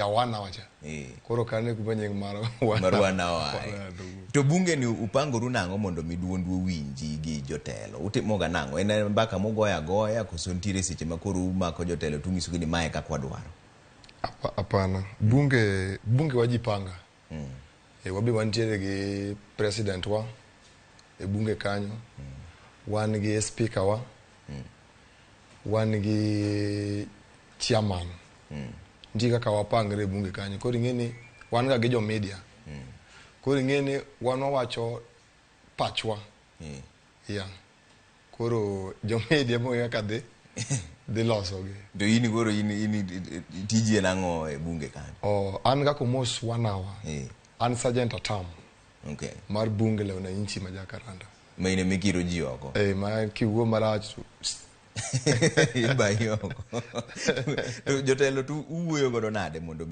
ya wana wacha. Koro kane kupanyeng mar wana wa. To bunge ni upangoru nango mondo miduondu winji gi jotelo. Utimoga nango ene mbaka mogoya goya koso ntire seche makoro umako jotelo tungisu ni mae ka kwadwaro. Apana. Bunge wajipanga. Wabi wantiere gi president wa bunge kanyo. Wan gi speaker wa. Wan gi chairman. Ndiga ka wapangre bunge kanyo. Koro ngeni wan ga gi media. Koro ngeni wan wawacho pachwa. Yeah. Koro media mo ka de loso ge. Do ini goro ini tiji nango e bunge kanyo. An ga komos 1 hour. An sergeant atam. Okay. Mar bunge le na inchi ma Jacaranda. Maine mikiro ji oko. Ma kiwo marach Iba yoko. Jotelo tu uwuoyo godo nade mondo